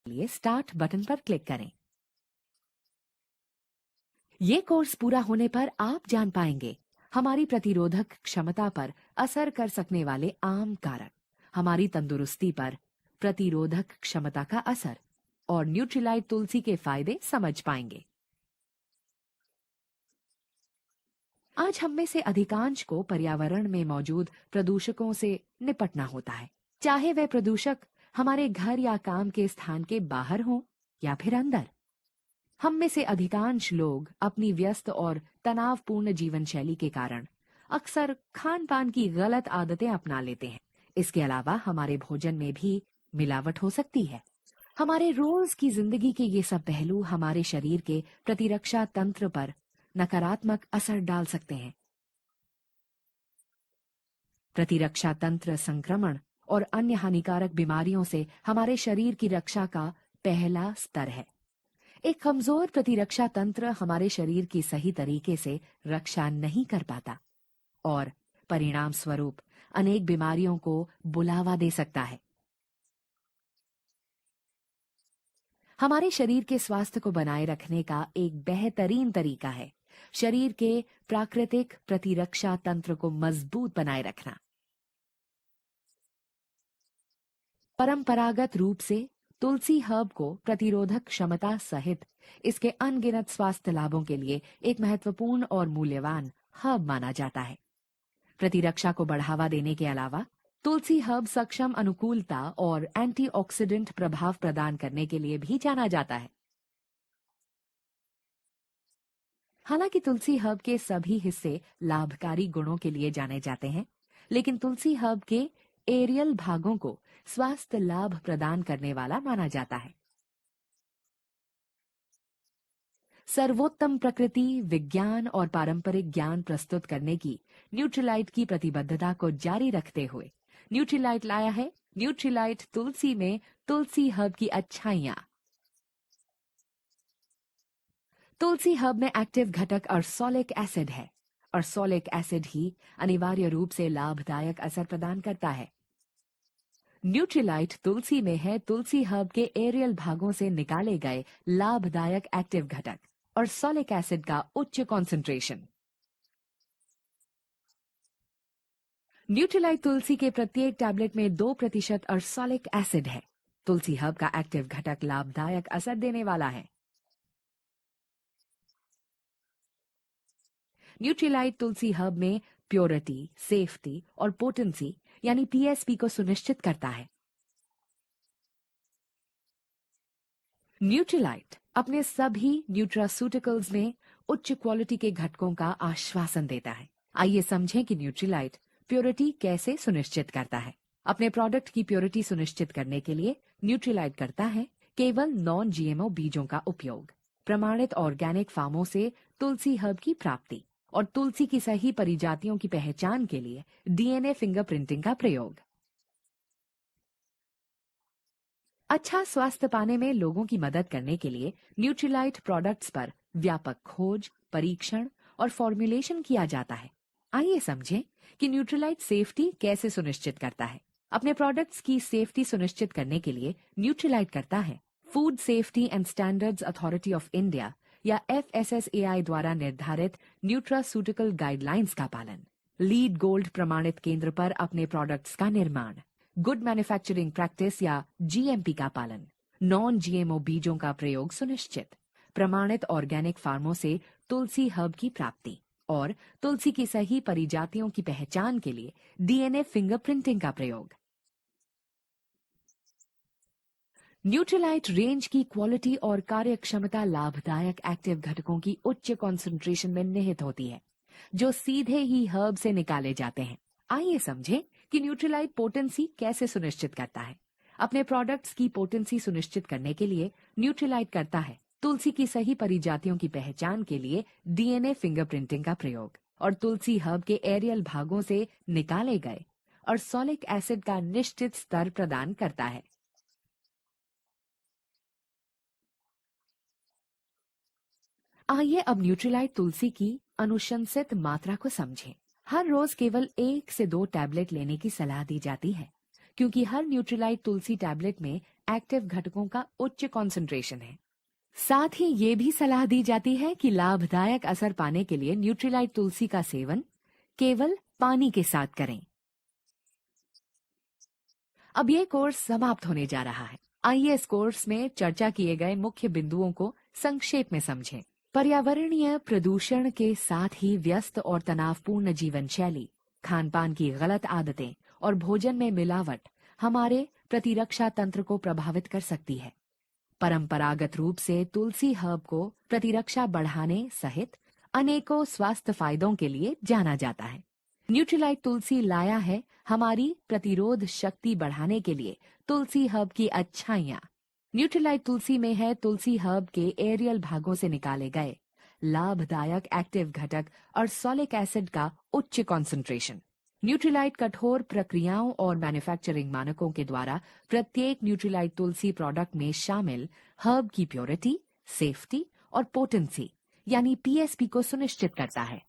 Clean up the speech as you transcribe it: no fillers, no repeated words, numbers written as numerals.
लिए start button पर click करें। ये कोर्स पूरा होने पर आप जान पाएंगे हमारी प्रतिरोधक क्षमता पर असर कर सकने वाले आम कारक, हमारी तंदुरुस्ती पर प्रतिरोधक क्षमता का असर और न्यूट्रीलाइट तुलसी के फायदे समझ पाएंगे। आज हम में से अधिकांश को पर्यावरण में मौजूद प्रदूषकों से निपटना होता है, चाहे वह प्रदूषक हमारे घर या काम के स्थान के बाहर हों या फिर अंदर। हम में से अधिकांश लोग अपनी व्यस्त और तनावपूर्ण जीवन शैली के कारण अक्सर खान पान की गलत आदतें अपना लेते हैं। इसके अलावा हमारे भोजन में भी मिलावट हो सकती है। हमारे रोज की जिंदगी के ये सब पहलू हमारे शरीर के प्रतिरक्षा तंत्र पर नकारात्मक असर डाल सकते हैं। प्रतिरक्षा तंत्र संक्रमण और अन्य हानिकारक बीमारियों से हमारे शरीर की रक्षा का पहला स्तर है। एक कमजोर प्रतिरक्षा तंत्र हमारे शरीर की सही तरीके से रक्षा नहीं कर पाता और परिणाम स्वरूप अनेक बीमारियों को बुलावा दे सकता है। हमारे शरीर के स्वास्थ्य को बनाए रखने का एक बेहतरीन तरीका है शरीर के प्राकृतिक प्रतिरक्षा तंत्र को मजबूत बनाए रखना। परंपरागत रूप से तुलसी हर्ब को प्रतिरोधक क्षमता सहित इसके अनगिनत स्वास्थ्य लाभों के लिए एक महत्वपूर्ण और मूल्यवान हर्ब माना जाता है। प्रतिरक्षा को बढ़ावा देने के अलावा तुलसी हर्ब सक्षम अनुकूलता और एंटीऑक्सीडेंट प्रभाव प्रदान करने के लिए भी जाना जाता है। हालांकि तुलसी हर्ब के सभी हिस्से लाभकारी गुणों के लिए जाने जाते हैं, लेकिन तुलसी हर्ब के एरियल भागों को स्वास्थ्य लाभ प्रदान करने वाला माना जाता है। सर्वोत्तम प्रकृति, विज्ञान और पारंपरिक ज्ञान प्रस्तुत करने की न्यूट्रीलाइट की प्रतिबद्धता को जारी रखते हुए न्यूट्रीलाइट लाया है न्यूट्रीलाइट तुलसी में तुलसी हर्ब की अच्छाइयां। तुलसी हर्ब में एक्टिव घटक अर्सोलिक एसिड है। अर्सोलिक एसिड ही अनिवार्य रूप से लाभदायक असर प्रदान करता है। न्यूट्रीलाइट तुलसी में है तुलसी हर्ब के एरियल भागों से निकाले गए लाभदायक एक्टिव घटक अर्सोलिक एसिड का उच्च कॉन्सेंट्रेशन। न्यूट्रीलाइट तुलसी के प्रत्येक टैबलेट में 2% अर्सोलिक एसिड है। तुलसी हर्ब का एक्टिव घटक लाभदायक असर देने वाला है। न्यूट्रीलाइट तुलसी हर्ब में प्योरिटी, सेफ्टी और पोटेंसी यानी पीएसपी को सुनिश्चित करता है। न्यूट्रीलाइट अपने सभी न्यूट्रास्यूटिकल्स में उच्च क्वालिटी के घटकों का आश्वासन देता है। आइए समझें कि न्यूट्रीलाइट प्योरिटी कैसे सुनिश्चित करता है। अपने प्रोडक्ट की प्योरिटी सुनिश्चित करने के लिए न्यूट्रीलाइट करता है केवल नॉन जीएमओ बीजों का उपयोग, प्रमाणित ऑर्गेनिक फार्मों से तुलसी हर्ब की प्राप्ति और तुलसी की सही परिजातियों की पहचान के लिए डीएनए फिंगरप्रिंटिंग का प्रयोग। अच्छा स्वास्थ्य पाने में लोगों की मदद करने के लिए न्यूट्रीलाइट प्रोडक्ट्स पर व्यापक खोज, परीक्षण और फॉर्मुलेशन किया जाता है। आइए समझें कि न्यूट्रीलाइट सेफ्टी कैसे सुनिश्चित करता है। अपने प्रोडक्ट्स की सेफ्टी सुनिश्चित करने के लिए न्यूट्रीलाइट करता है food safety and standards authority of India या FSSAI द्वारा निर्धारित न्यूट्रास्यूटिकल गाइडलाइंस का पालन, लीड गोल्ड प्रमाणित केंद्र पर अपने प्रोडक्ट्स का निर्माण, गुड मैन्युफैक्चरिंग प्रैक्टिस या GMP का पालन, नॉन GMO बीजों का प्रयोग सुनिश्चित, प्रमाणित ऑर्गेनिक फार्मों से तुलसी हर्ब की प्राप्ति और तुलसी की सही परिजातियों की पहचान के लिए डीएनए फिंगरप्रिंटिंग का प्रयोग। न्यूट्रीलाइट रेंज की क्वालिटी और कार्यक्षमता लाभदायक एक्टिव घटकों की उच्च कॉन्सेंट्रेशन में निहित होती है, जो सीधे ही हर्ब से निकाले जाते हैं। आइए समझें कि न्यूट्रीलाइट पोटेंसी कैसे सुनिश्चित करता है। अपने प्रोडक्ट्स की पोटेंसी सुनिश्चित करने के लिए न्यूट्रीलाइट करता है तुलसी की सही परिजातियों की पहचान के लिए डीएनए फिंगरप्रिंटिंग का प्रयोग और तुलसी हर्ब के एरियल भागों से निकाले गए अर्सोलिक एसिड का निश्चित स्तर प्रदान करता है। आइए अब न्यूट्रीलाइट तुलसी की अनुशंसित मात्रा को समझें। हर रोज केवल 1 से 2 टैबलेट लेने की सलाह दी जाती है। क्योंकि हर न्यूट्रीलाइट तुलसी टैबलेट में एक्टिव घटकों का उच्च कॉन्सेंट्रेशन है। साथ ही ये भी सलाह दी जाती है कि लाभदायक असर पाने के लिए न्यूट्रीलाइट तुलसी का सेवन केवल पानी के साथ करें। अब ये कोर्स समाप्त होने जा रहा है। आइए इस कोर्स में चर्चा किए गए मुख्य बिंदुओं को संक्षेप में समझें। पर्यावरणीय प्रदूषण के साथ ही व्यस्त और तनावपूर्ण जीवन शैली, खान पान की गलत आदतें और भोजन में मिलावट हमारे प्रतिरक्षा तंत्र को प्रभावित कर सकती है। परंपरागत रूप से तुलसी हर्ब को प्रतिरक्षा बढ़ाने सहित अनेकों स्वास्थ्य फायदों के लिए जाना जाता है। न्यूट्रीलाइट तुलसी लाया है हमारी प्रतिरोध शक्ति बढ़ाने के लिए तुलसी हर्ब की अच्छाइयाँ। न्यूट्रीलाइट तुलसी में है तुलसी हर्ब के एरियल भागों से निकाले गए लाभदायक एक्टिव घटक और सॉलिक एसिड का उच्च कॉन्सेंट्रेशन। न्यूट्रीलाइट कठोर प्रक्रियाओं और मैन्युफैक्चरिंग मानकों के द्वारा प्रत्येक न्यूट्रीलाइट तुलसी प्रोडक्ट में शामिल हर्ब की प्योरिटी, सेफ्टी और पोटेंसी यानी पीएसपी को सुनिश्चित करता है।